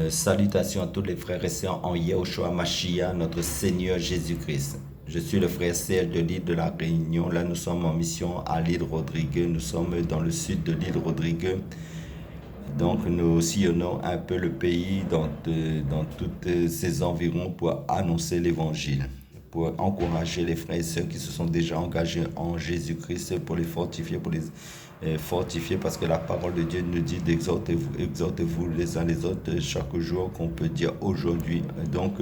Salutations à tous les frères et sœurs en Yahushua Mashiach, notre Seigneur Jésus-Christ. Je suis le frère Serge de l'île de la Réunion. Là, nous sommes en mission à l'île Rodrigue. Nous sommes dans le sud de l'île Rodrigue. Donc, nous sillonnons un peu le pays dans tous ces environs pour annoncer l'évangile, pour encourager les frères et sœurs qui se sont déjà engagés en Jésus-Christ, pour les fortifier, fortifier parce que la parole de Dieu nous dit exhortez-vous les uns les autres chaque jour, qu'on peut dire aujourd'hui. Donc,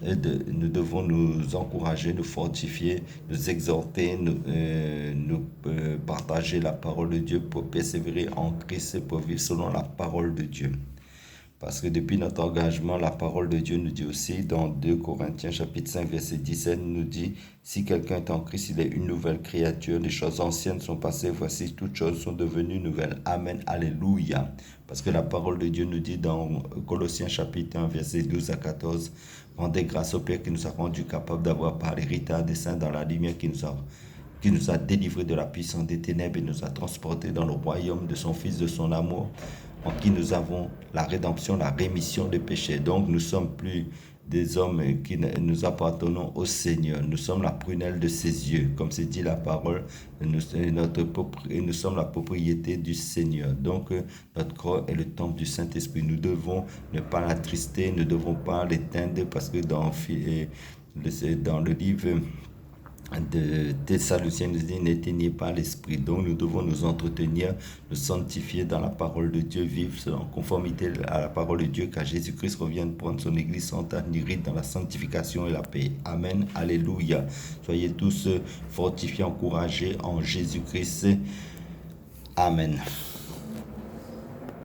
nous devons nous encourager, nous fortifier, nous exhorter, nous partager la parole de Dieu pour persévérer en Christ, pour vivre selon la parole de Dieu. Parce que depuis notre engagement, la parole de Dieu nous dit aussi dans 2 Corinthiens chapitre 5 verset 17, nous dit, si quelqu'un est en Christ, il est une nouvelle créature, les choses anciennes sont passées, voici toutes choses sont devenues nouvelles. Amen, alléluia. Parce que la parole de Dieu nous dit dans Colossiens chapitre 1 verset 12 à 14, rendez grâce au Père qui nous a rendus capables d'avoir par l'héritage des saints dans la lumière qui nous a délivrés de la puissance des ténèbres et nous a transportés dans le royaume de son Fils, de son amour, en qui nous avons la rédemption, la rémission des péchés. Donc nous sommes plus des hommes qui nous appartenons au Seigneur. Nous sommes la prunelle de ses yeux, comme c'est dit la parole. Nous sommes la propriété du Seigneur. Donc notre corps est le temple du Saint-Esprit. Nous devons ne pas l'attrister, ne devons pas l'éteindre parce que dans le livre de Thessaloniciens nous dit n'éteignez pas l'esprit. Donc nous devons nous entretenir, nous sanctifier dans la parole de Dieu, vivre en conformité à la parole de Dieu, car Jésus-Christ revienne prendre son église sans rite dans la sanctification et la paix. Amen, alléluia. Soyez tous fortifiés, encouragés en Jésus-Christ. Amen.